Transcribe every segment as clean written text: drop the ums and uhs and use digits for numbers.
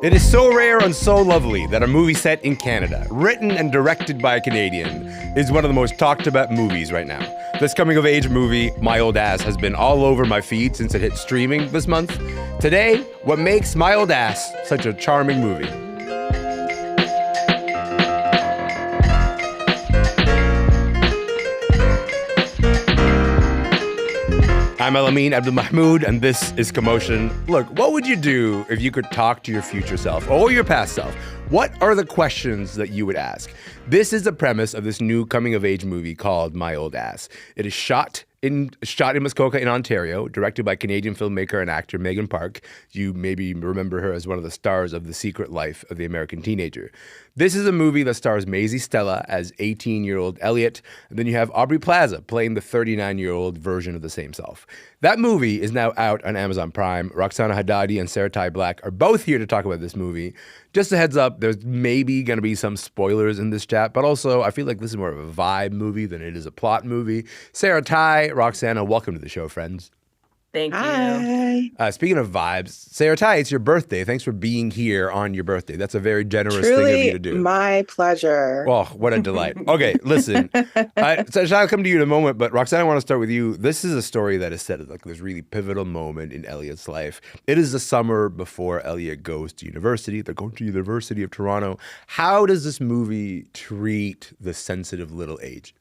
It is so rare and so lovely that a movie set in Canada, written and directed by a Canadian, is one of the most talked about movies right now. This coming-of-age movie, My Old Ass, has been all over my feed since it hit streaming this month. Today, what makes My Old Ass such a charming movie? I'm Elamin Abdul-Mahmoud, and this is Commotion. Look, what would you do if you could talk to your future self or your past self? What are the questions that you would ask? This is the premise of this new coming-of-age movie called My Old Ass. It is shot in Muskoka in Ontario, directed by Canadian filmmaker and actor Megan Park. You maybe remember her as one of the stars of The Secret Life of the American Teenager. This is a movie that stars Maisie Stella as 18-year-old Elliot, and then you have Aubrey Plaza playing the 39-year-old version of the same self. That movie is now out on Amazon Prime. Roxana Hadadi and Sarah-Tai are both here to talk about this movie. Just a heads up, there's maybe going to be some spoilers in this chat, but also I feel like this is more of a vibe movie than it is a plot movie. Sarah-Tai, Roxana, welcome to the show, friends. Thank you. Hi. Speaking of vibes, Sarah-Tai, it's your birthday. Thanks for being here on your birthday. That's a very generous Truly thing of you to do. My pleasure. Oh, what a delight. Okay, listen. So I'll come to you in a moment, but Roxanne, I want to start with you. This is a story that is set at like this really pivotal moment in Elliot's life. It is the summer before Elliot goes to university. They're going to the University of Toronto. How does this movie treat the sensitive little age?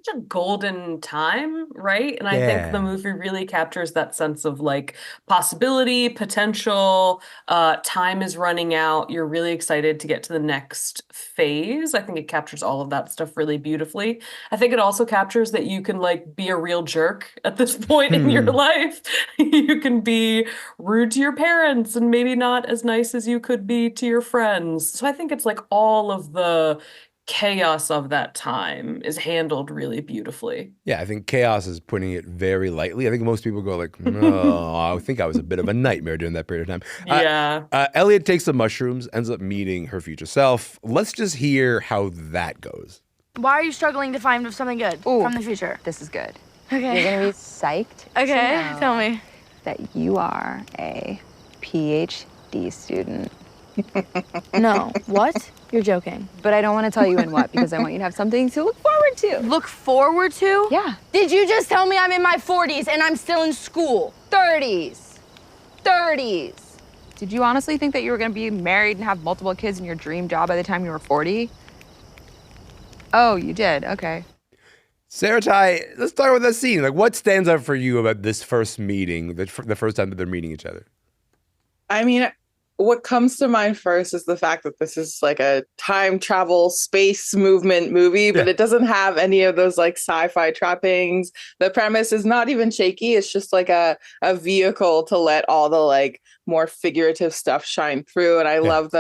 Such a golden time, right? And I think the movie really captures that sense of like possibility, potential, time is running out. You're really excited to get to the next phase. I think it captures all of that stuff really beautifully. I think it also captures that you can like be a real jerk at this point in your life. You can be rude to your parents and maybe not as nice as you could be to your friends. So I think it's like all of the chaos of that time is handled really beautifully. Yeah, I think chaos is putting it very lightly. I think most people go like, no, I think I was a bit of a nightmare during that period of time. Yeah. Elliot takes the mushrooms, ends up meeting her future self. Let's just hear how that goes. Why are you struggling to find something good from the future? This is good. Okay. You're gonna be psyched. Okay, tell me. That you are a PhD student. No. What? You're joking. But I don't want to tell you in what because I want you to have something to look forward to. Look forward to? Yeah. Did you just tell me I'm in my 40s and I'm still in school? 30s. Did you honestly think that you were gonna be married and have multiple kids in your dream job by the time you were 40? Oh, you did. Okay. Sarah-Tai, let's start with that scene. Like, what stands out for you about this first meeting, the first time that they're meeting each other? I mean, what comes to mind first is the fact that this is like a time travel space movement movie, but it doesn't have any of those like sci-fi trappings. The premise is not even shaky. It's just like a vehicle to let all the like more figurative stuff shine through. And I love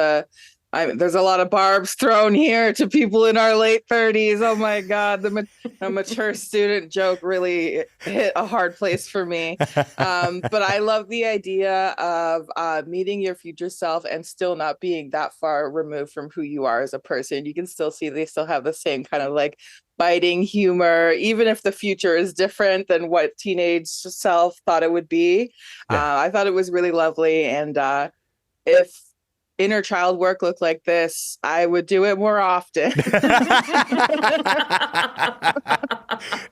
there's a lot of barbs thrown here to people in our late 30s. Oh my God, the mature student joke really hit a hard place for me. But I love the idea of meeting your future self and still not being that far removed from who you are as a person. You can still see they still have the same kind of like biting humor, even if the future is different than what teenage self thought it would be. I thought it was really lovely. And if inner child work looked like this, I would do it more often.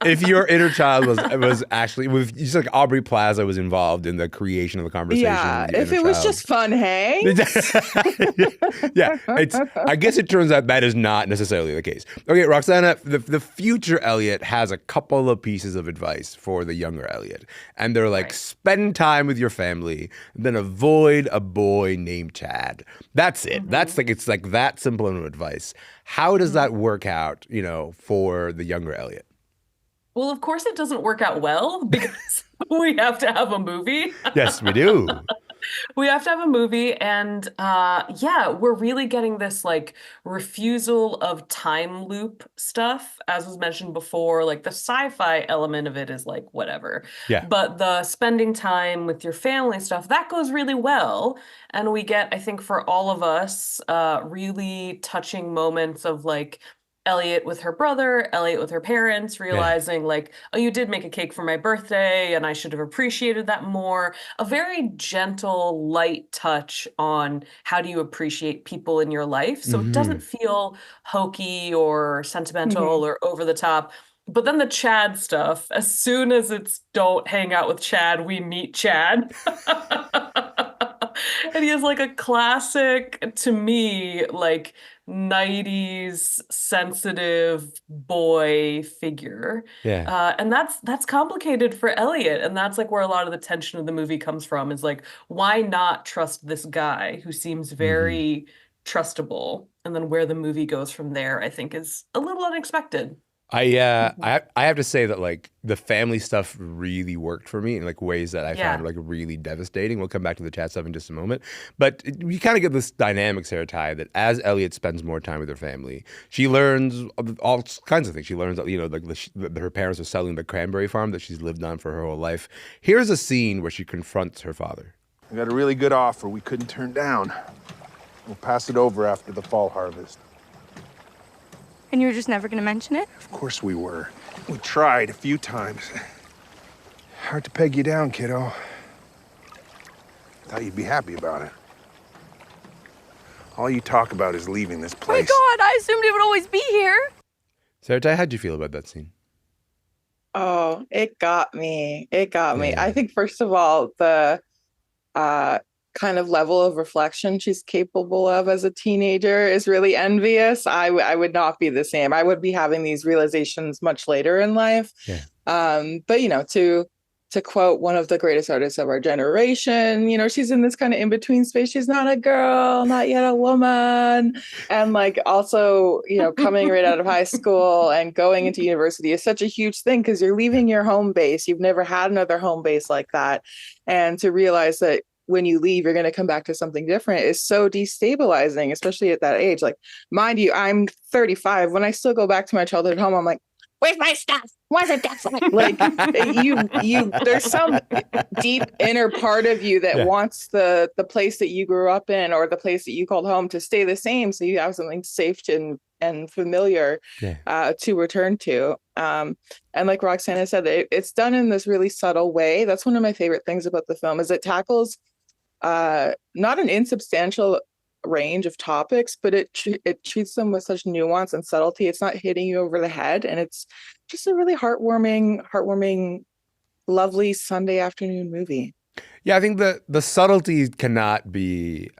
If your inner child was actually, you said like Aubrey Plaza was involved in the creation of the conversation. Yeah, if it was just fun, hey? Yeah, I guess it turns out that is not necessarily the case. Okay, Roxana, the future Elliot has a couple of pieces of advice for the younger Elliot. And they're like, spend time with your family, then avoid a boy named Chad. That's it. That's like, it's like that simple of advice. How does that work out, for the younger Elliot? Well, of course it doesn't work out well because we have to have a movie. Yes, we do. We have to have a movie, and we're really getting this like refusal of time loop stuff. As was mentioned before, like the sci-fi element of it is like whatever. Yeah. But the spending time with your family stuff, that goes really well. And we get, I think for all of us, really touching moments of like Elliot with her brother, Elliot with her parents, Yeah. realizing like, oh, you did make a cake for my birthday and I should have appreciated that more. A very gentle, light touch on how do you appreciate people in your life. So it Hmm. doesn't feel hokey or Mhm. sentimental or over the top. But then the Chad stuff, as soon as it's don't hang out with Chad, we meet Chad. And he is like a classic, to me, like 90s sensitive boy figure. Yeah. And that's complicated for Elliot. And that's like where a lot of the tension of the movie comes from is like, why not trust this guy who seems Hmm. very trustable? And then where the movie goes from there, I think is a little unexpected. Mhm. I have to say that like the family stuff really worked for me in like ways that I found Yeah. like really devastating. We'll come back to the chat stuff in just a moment, but you kind of get this dynamic, Sarah-Tai, that as Elliot spends more time with her family, she learns all kinds of things. She learns that like that her parents are selling the cranberry farm that she's lived on for her whole life. Here's a scene where she confronts her father. I got a really good offer we couldn't turn down. We'll pass it over after the fall harvest. And you're just never gonna mention it? Of course we were. We tried a few times. Hard to peg you down, kiddo. Thought you'd be happy about it. All you talk about is leaving this Oh my place. God, I assumed it would always be here. Sarah-Tai, how'd you feel about that scene? Oh, it got me. It got me. Yeah. I think first of all, the uh kind of level of reflection she's capable of as a teenager is really envious. I would not be the same. I would be having these realizations much later in life. Yeah. But to quote one of the greatest artists of our generation, she's in this kind of in-between space. She's not a girl, not yet a woman. And like also, coming right out of high school and going into university is such a huge thing because you're leaving your home base. You've never had another home base like that. And to realize that when you leave, you're going to come back to something different is so destabilizing, especially at that age. Like, mind you, I'm 35. When I still go back to my childhood home, I'm like, where's my stuff? Why's it different? Like there's some deep inner part of you that Yeah. wants the place that you grew up in or the place that you called home to stay the same. So you have something safe and familiar Yeah. to return to. And like Roxana said, it's done in this really subtle way. That's one of my favorite things about the film is it tackles not an insubstantial range of topics, but it treats them with such nuance and subtlety. It's not hitting you over the head, and it's just a really heartwarming, lovely Sunday afternoon movie. Yeah, I think the subtlety cannot be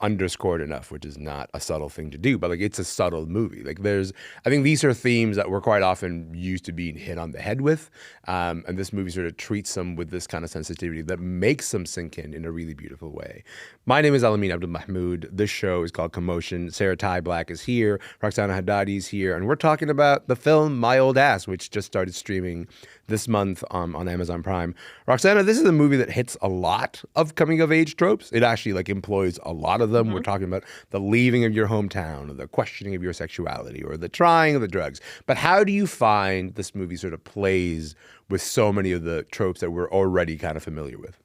underscored enough, which is not a subtle thing to do, but like it's a subtle movie. Like I think these are themes that we're quite often used to being hit on the head with, and this movie sort of treats them with this kind of sensitivity that makes them sink in a really beautiful way. My name is Elamin Abdul Mahmoud. This show is called Commotion. Sarah-Tai Black is here, Roxana Hadadi is here, and we're talking about the film My Old Ass, which just started streaming this month on Amazon Prime. Roxana, this is a movie that hits a lot of coming of age tropes. It actually like employs a lot of them. Mm-hmm. We're talking about the leaving of your hometown, or the questioning of your sexuality, or the trying of the drugs. But how do you find this movie sort of plays with so many of the tropes that we're already kind of familiar with?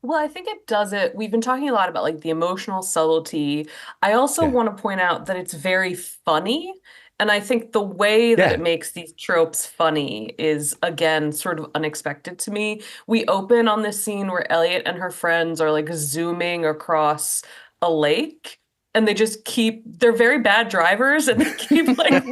Well, I think it does it. We've been talking a lot about like the emotional subtlety. I also Yeah. want to point out that it's very funny. And I think the way that Yeah. it makes these tropes funny is, again, sort of unexpected to me. We open on this scene where Elliot and her friends are like zooming across a lake. And they just they're very bad drivers and they keep like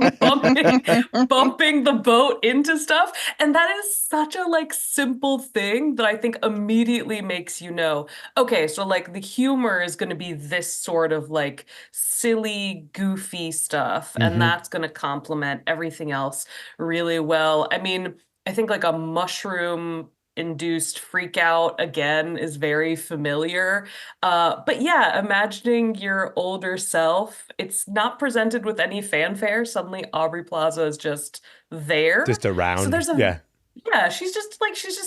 bumping the boat into stuff. And that is such a like simple thing that I think immediately makes you know, okay, so like the humor is going to be this sort of like silly, goofy stuff. And Mhm. that's going to complement everything else really well. I mean, I think like a mushroom induced freak out again is very familiar. But yeah, imagining your older self, it's not presented with any fanfare. Suddenly Aubrey Plaza is just there. Just So around. there's a Yeah. yeah, she's just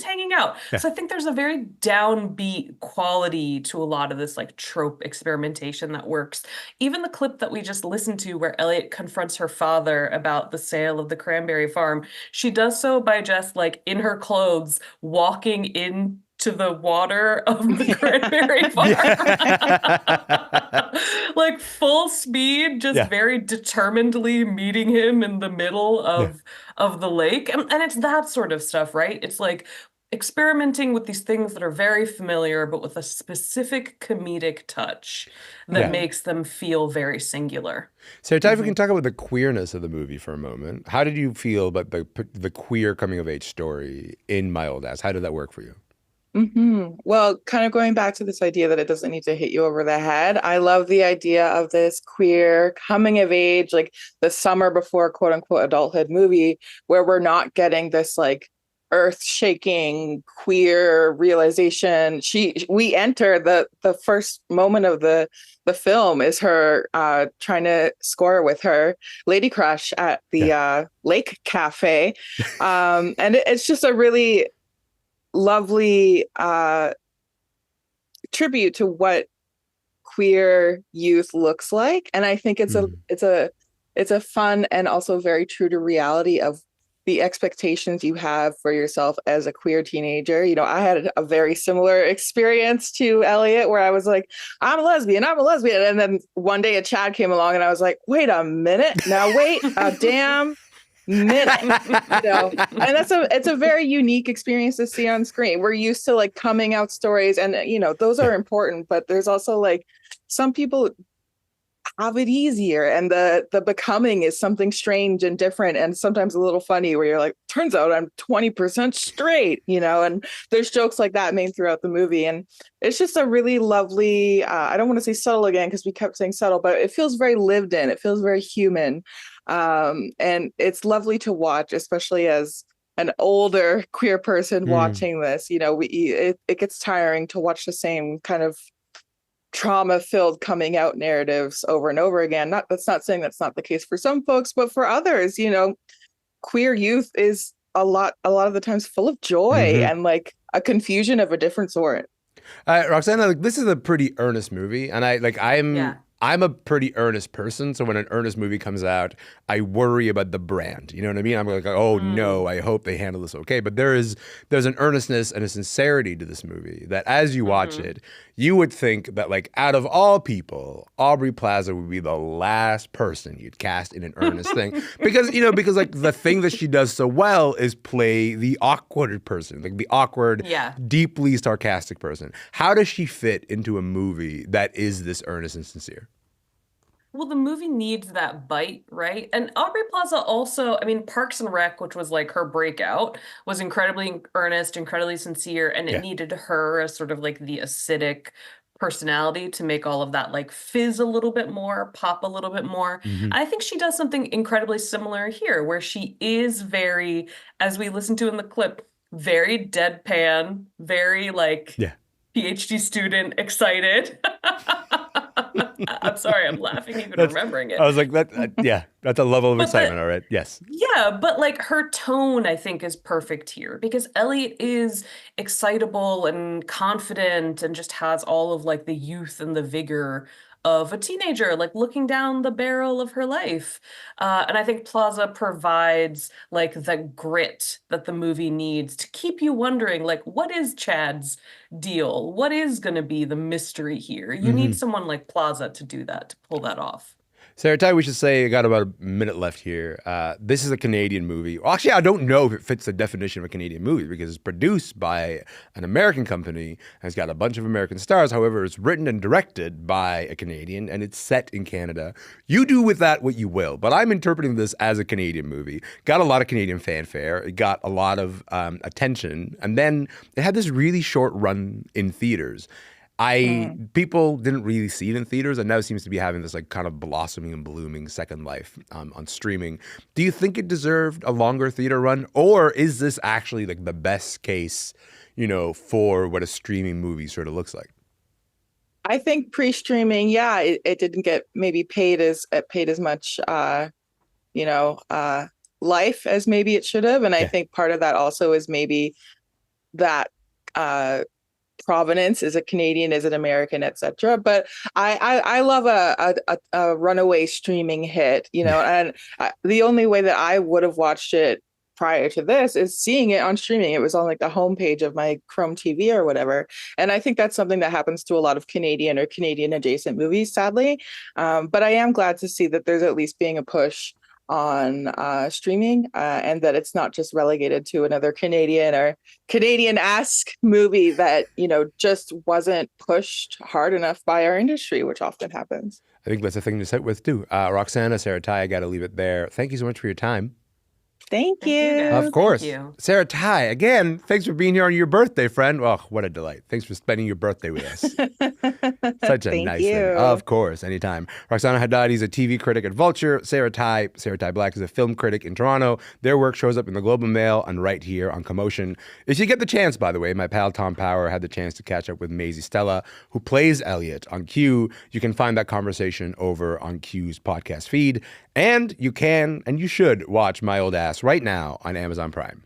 hanging out. Yeah. So I think there's a very downbeat quality to a lot of this like trope experimentation that works. Even the clip that we just listened to where Elliot confronts her father about the sale of the cranberry farm, she does so by just like in her clothes walking in to the water of the cranberry farm. Like full speed, just very determinedly meeting him in the middle of the lake. And it's that sort of stuff, right? It's like experimenting with these things that are very familiar, but with a specific comedic touch that makes them feel very singular. Sarah-Tai, if we can talk about the queerness of the movie for a moment. How did you feel about the queer coming of age story in My Old Ass? How did that work for you? Well, kind of going back to this idea that it doesn't need to hit you over the head. I love the idea of this queer coming of age, like the summer before quote unquote adulthood movie, where we're not getting this like earth-shaking queer realization. We enter the first moment of the film is her trying to score with her lady crush at the lake cafe. And it's just a really lovely tribute to what queer youth looks like. And I think it's a fun and also very true to reality of the expectations you have for yourself as a queer teenager. You know, I had a very similar experience to Elliot where I was like, I'm a lesbian. And then one day a Chad came along and I was like, wait a minute. Now wait a damn minute. You know, and it's a very unique experience to see on screen. We're used to like coming out stories and, you know, those are important, but there's also like some people have it easier, and the becoming is something strange and different and sometimes a little funny where you're like, turns out I'm 20% straight, you know, and there's jokes like that made throughout the movie. And it's just a really lovely, I don't want to say subtle again because we kept saying subtle, but it feels very lived in, it feels very human. And it's lovely to watch, especially as an older queer person watching this. You know, it gets tiring to watch the same kind of trauma-filled coming out narratives over and over again. That's not saying that's not the case for some folks, but for others, you know, queer youth is a lot of the times full of joy and like a confusion of a different sort. Roxana, like, this is a pretty earnest movie, and I'm a pretty earnest person, so when an earnest movie comes out, I worry about the brand. You know what I mean? I'm like, oh no, I hope they handle this okay. But there's an earnestness and a sincerity to this movie that as you watch it, you would think that like out of all people, Aubrey Plaza would be the last person you'd cast in an earnest thing. Because like the thing that she does so well is play the awkward person, like the awkward, deeply sarcastic person. How does she fit into a movie that is this earnest and sincere? Well, the movie needs that bite, right? And Aubrey Plaza also, I mean, Parks and Rec, which was like her breakout, was incredibly earnest, incredibly sincere, and it needed her as sort of like the acidic personality to make all of that like fizz a little bit more, pop a little bit more. I think she does something incredibly similar here, where she is very, as we listened to in the clip, very deadpan, very like PhD student excited. I'm sorry, I'm laughing even remembering it. I was like, that's a level of excitement, all right? Yes. Yeah, but like her tone, I think, is perfect here because Elliot is excitable and confident and just has all of like the youth and the vigor of a teenager, like looking down the barrel of her life. And I think Plaza provides like the grit that the movie needs to keep you wondering, like, what is Chad's deal? What is going to be the mystery here? You need someone like Plaza to do that, to pull that off. Sarah-Tai, we should say, I got about a minute left here. This is a Canadian movie. Well, actually, I don't know if it fits the definition of a Canadian movie because it's produced by an American company and it's got a bunch of American stars. However, it's written and directed by a Canadian and it's set in Canada. You do with that what you will, but I'm interpreting this as a Canadian movie. Got a lot of Canadian fanfare. It got a lot of attention. And then it had this really short run in theaters. People didn't really see it in theaters, and now it seems to be having this like kind of blossoming and blooming second life on streaming. Do you think it deserved a longer theater run, or is this actually like the best case, you know, for what a streaming movie sort of looks like? I think pre-streaming, it didn't get maybe paid as much, life as maybe it should have, and I think part of that also is maybe that. Provenance, is it Canadian, is it American, etc. But I love a runaway streaming hit, you know, and the only way that I would have watched it prior to this is seeing it on streaming. It was on like the homepage of my Chrome TV or whatever. And I think that's something that happens to a lot of Canadian or Canadian adjacent movies, sadly. But I am glad to see that there's at least being a push on streaming and that it's not just relegated to another Canadian or Canadian-esque movie that, you know, just wasn't pushed hard enough by our industry, which often happens. I think that's a thing to sit with too. Roxana, Sarah-Tai, I got to leave it there. Thank you so much for your time. Thank you. Of course. Thank you. Sarah-Tai, again, thanks for being here on your birthday, friend. Oh, what a delight. Thanks for spending your birthday with us. Such a nice thing. Of course, anytime. Roxana Hadadi is a TV critic at Vulture. Sarah-Tai Black is a film critic in Toronto. Their work shows up in the Globe and Mail and right here on Commotion. If you get the chance, by the way, my pal Tom Power had the chance to catch up with Maisie Stella, who plays Elliot on Q. You can find that conversation over on Q's podcast feed. And you can and you should watch My Old Ass right now on Amazon Prime.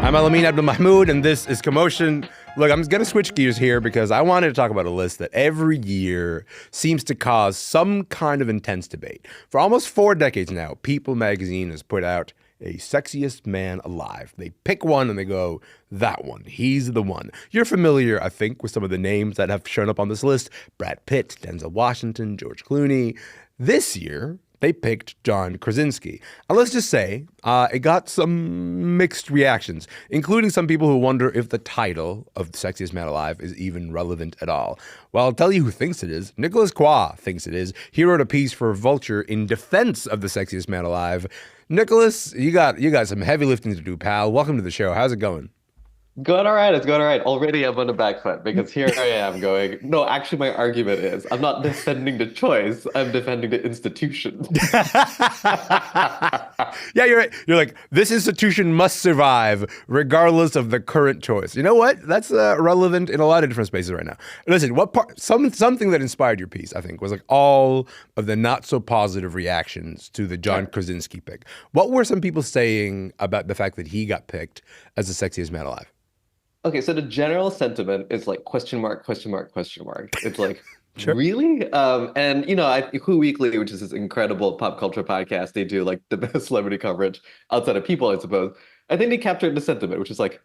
I'm Elamin Abdul-Mahmoud, and this is Commotion. Look, I'm going to switch gears here because I wanted to talk about a list that every year seems to cause some kind of intense debate. For almost 4 decades now, People magazine has put out a Sexiest Man Alive. They pick one and they go, that one, he's the one. You're familiar, I think, with some of the names that have shown up on this list. Brad Pitt, Denzel Washington, George Clooney. This year, they picked John Krasinski. And let's just say it got some mixed reactions, including some people who wonder if the title of Sexiest Man Alive is even relevant at all. Well, I'll tell you who thinks it is. Nicholas Quah thinks it is. He wrote a piece for Vulture in defense of the Sexiest Man Alive. Nicholas, you got some heavy lifting to do, pal. Welcome to the show. How's it going? Going all right. It's going all right. Already I'm on the back foot because here I am going, no, actually my argument is I'm not defending the choice. I'm defending the institution. Yeah, you're right. You're like, this institution must survive regardless of the current choice. You know what? That's relevant in a lot of different spaces right now. Listen, something that inspired your piece, I think, was like all of the not so positive reactions to the John Krasinski pick. What were some people saying about the fact that he got picked as the Sexiest Man Alive? Okay, so the general sentiment is like question mark, question mark, question mark. It's like, Sure. really? And, you know, Who Weekly, which is this incredible pop culture podcast, they do like the best celebrity coverage outside of People, I suppose. I think they captured the sentiment, which is like,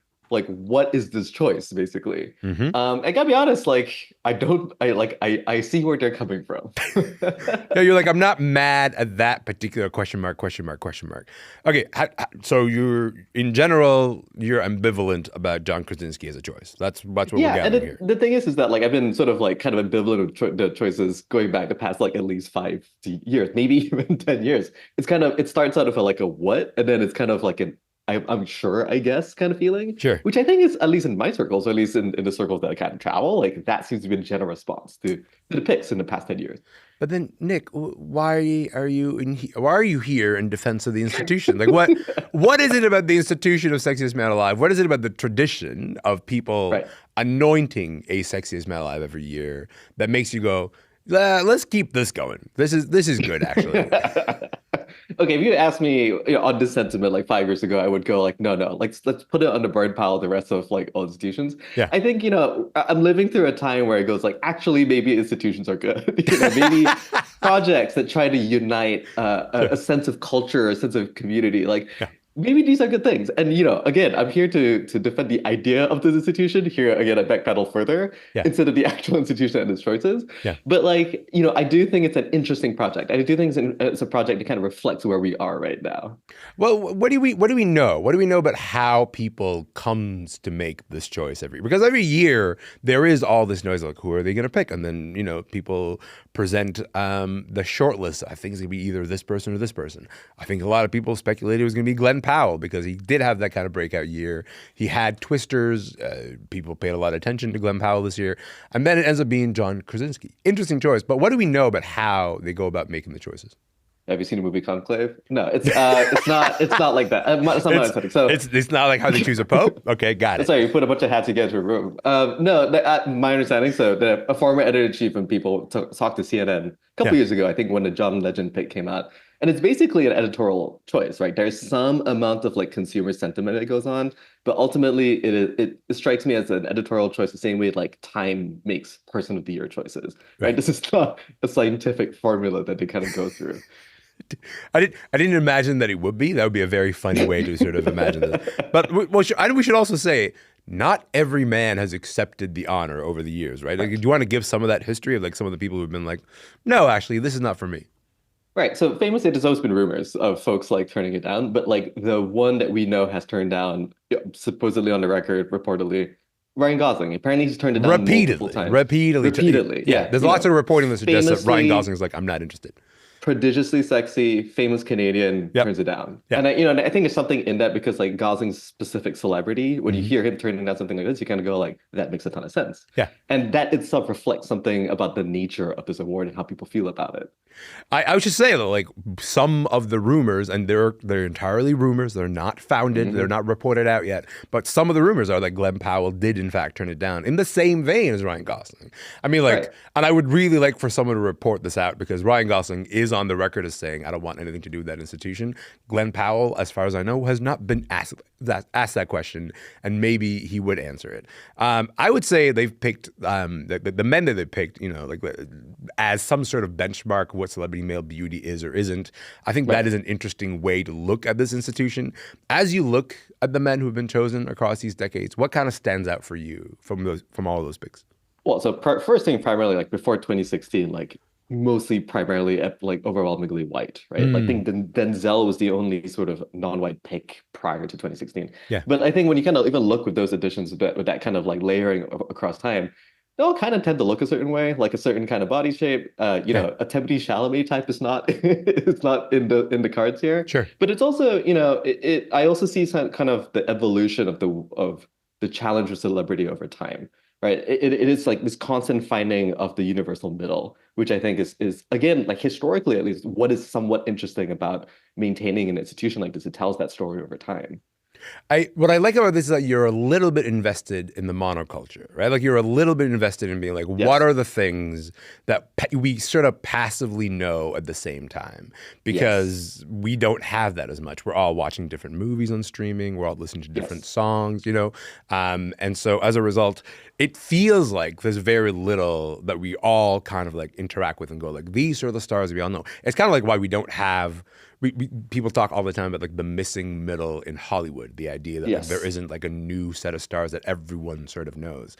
what is this choice, basically? Mm-hmm. I gotta be honest, like, I see where they're coming from. Yeah, you're like, I'm not mad at that particular question mark. Okay, so in general, you're ambivalent about John Krasinski as a choice. That's what we're gathering here. The thing is that like I've been sort of like kind of ambivalent with the choices going back the past like at least 5 years, maybe even 10 years. It's kind of, it starts out of a what, and then it's kind of like an I'm sure, I guess, kind of feeling. Sure. Which I think is, at least in my circles, or at least in the circles that I kind of travel, like that seems to be the general response to the picks in the past 10 years. But then, Nick, why are you here in defense of the institution? Like, what is it about the institution of Sexiest Man Alive? What is it about the tradition of people anointing a Sexiest Man Alive every year that makes you go, let's keep this going? This is good, actually. Okay, if you asked me on this sentiment like 5 years ago, I would go like, no, let's put it on the burn pile of the rest of like all institutions. Yeah. I think, I'm living through a time where it goes like, actually, maybe institutions are good. Maybe projects that try to unite a sense of culture, a sense of community. Like, maybe these are good things. And, again, I'm here to defend the idea of this institution. Here, again, I backpedal further instead of the actual institution and its choices. Yeah. But, like, I do think it's an interesting project. I do think it's a project that kind of reflects where we are right now. Well, what do we know? What do we know about how people comes to make this choice because every year there is all this noise like, who are they going to pick? And then, people present the short list. I think it's going to be either this person or this person. I think a lot of people speculated it was going to be Glenn Powell because he did have that kind of breakout year. He had twisters. People paid a lot of attention to Glenn Powell this year. And then it ends up being John Krasinski. Interesting choice. But what do we know about how they go about making the choices? Have you seen the movie Conclave? No, it's not like that. It's not like how they choose a pope? Okay, got it. Sorry, you put a bunch of hats together in a room. No, my understanding, a former editor-in-chief and people talked to CNN a couple years ago, I think when the John Legend pick came out, And it's basically an editorial choice, right? There's some amount of like consumer sentiment that goes on, but ultimately it strikes me as an editorial choice the same way like Time makes Person of the Year choices, right? This is not a scientific formula that they kind of go through. I didn't imagine that it would be. That would be a very funny way to sort of imagine this. But we should also say, not every man has accepted the honor over the years, right? Like, do you want to give some of that history of like some of the people who've been like, no, actually, this is not for me? Right. So famously, there's always been rumors of folks like turning it down, but like the one that we know has turned down, supposedly on the record, reportedly, Ryan Gosling. Apparently, he's turned it down multiple times. Repeatedly. Yeah. There's lots of reporting that suggests that Ryan Gosling is like, I'm not interested. Prodigiously sexy, famous Canadian, turns it down. And I think there's something in that because like Gosling's specific celebrity, when you hear him turning down something like this, you kind of go like, that makes a ton of sense. Yeah. And that itself reflects something about the nature of this award and how people feel about it. I should say though, like some of the rumors, and they're entirely rumors, they're not founded, they're not reported out yet, but some of the rumors are that Glenn Powell did in fact turn it down in the same vein as Ryan Gosling. I mean, like, and I would really like for someone to report this out because Ryan Gosling is on the record as saying, I don't want anything to do with that institution. Glenn Powell, as far as I know, has not been asked that question, and maybe he would answer it. I would say they've picked the men that they picked, you know, like as some sort of benchmark what celebrity male beauty is or isn't. I think that is an interesting way to look at this institution. As you look at the men who have been chosen across these decades, what kind of stands out for you from all of those picks? Well, so first thing, primarily, like before 2016, like mostly primarily like overwhelmingly white, right? I think Denzel was the only sort of non-white pick prior to 2016. Yeah. But I think when you kind of even look with those additions, with that kind of like layering across time, they all kind of tend to look a certain way, like a certain kind of body shape. You know, a Timothée Chalamet type is not it's not in the cards here. Sure. But it's also, you know, I also see some kind of the evolution of the challenge of celebrity over time. Right. It is like this constant finding of the universal middle, which I think is again, like historically, at least, what is somewhat interesting about maintaining an institution like this. It tells that story over time. What I like about this is that you're a little bit invested in the monoculture, right? Like you're a little bit invested in being like, what are the things that we sort of passively know at the same time? Because we don't have that as much. We're all watching different movies on streaming. We're all listening to different songs, you know? And so as a result, it feels like there's very little that we all kind of like interact with and go like, these are the stars we all know. It's kind of like why we don't have... people talk all the time about like the missing middle in Hollywood, the idea that like, there isn't like a new set of stars that everyone sort of knows.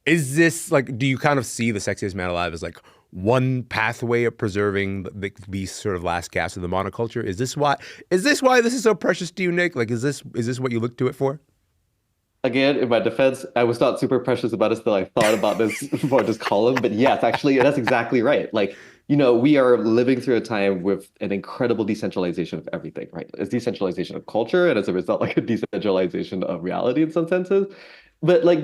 Is this like, do you kind of see the Sexiest Man Alive as like one pathway of preserving these sort of last gasps of the monoculture? Is this why this is so precious to you, Nick? Like, is this what you look to it for? Again, in my defense, I was not super precious about it, still I thought about this before this column, but yes, actually, that's exactly right. Like, you know, we are living through a time with an incredible decentralization of everything, right? It's decentralization of culture, and as a result, like a decentralization of reality in some senses. But like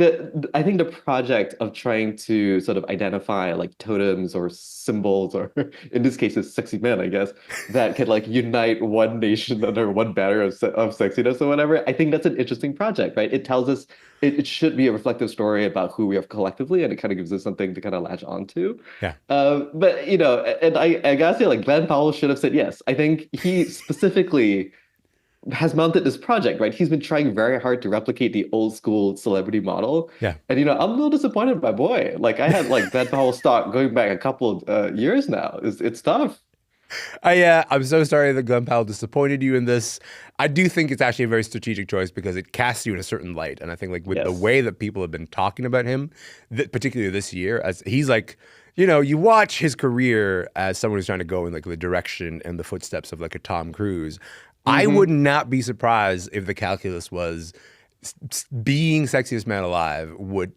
I think the project of trying to sort of identify like totems or symbols, or in this case, it's sexy men, I guess, that can like unite one nation under one banner of sexiness or whatever. I think that's an interesting project, right? It tells us it should be a reflective story about who we are collectively, and it kind of gives us something to kind of latch onto. Yeah. But you know, and I gotta say, like Glenn Powell should have said yes. I think he specifically has mounted this project, right? He's been trying very hard to replicate the old school celebrity model. Yeah. And, you know, I'm a little disappointed by boy. Like I had like Glenn Powell stock going back a couple of years now. It's tough. I'm so sorry that Glenn Powell disappointed you in this. I do think it's actually a very strategic choice because it casts you in a certain light. And I think like with the way that people have been talking about him, particularly this year, as he's like, you know, you watch his career as someone who's trying to go in like the direction and the footsteps of like a Tom Cruise. I would not be surprised if the calculus was being Sexiest Man Alive would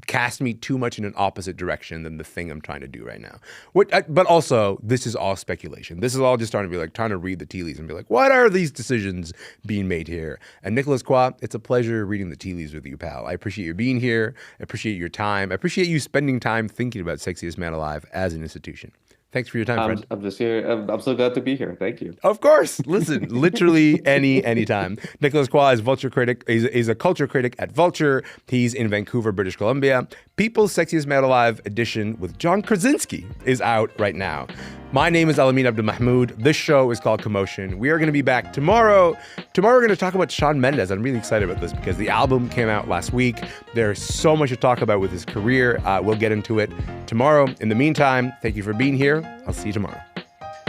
cast me too much in an opposite direction than the thing I'm trying to do right now. But also, this is all speculation. This is all just trying to read the tea leaves and be like, what are these decisions being made here? And Nicholas Quah, it's a pleasure reading the tea leaves with you, pal. I appreciate you being here. I appreciate your time. I appreciate you spending time thinking about Sexiest Man Alive as an institution. Thanks for your time, friend. I'm just here. I'm so glad to be here. Thank you. Of course. Listen, literally anytime. Nicholas Quah is Vulture critic. He's a culture critic at Vulture. He's in Vancouver, British Columbia. People's Sexiest Man Alive edition with John Krasinski is out right now. My name is Elamin Abdul-Mahmoud. This show is called Commotion. We are going to be back tomorrow. Tomorrow we're going to talk about Shawn Mendes. I'm really excited about this because the album came out last week. There's so much to talk about with his career. We'll get into it tomorrow. In the meantime, thank you for being here. I'll see you tomorrow.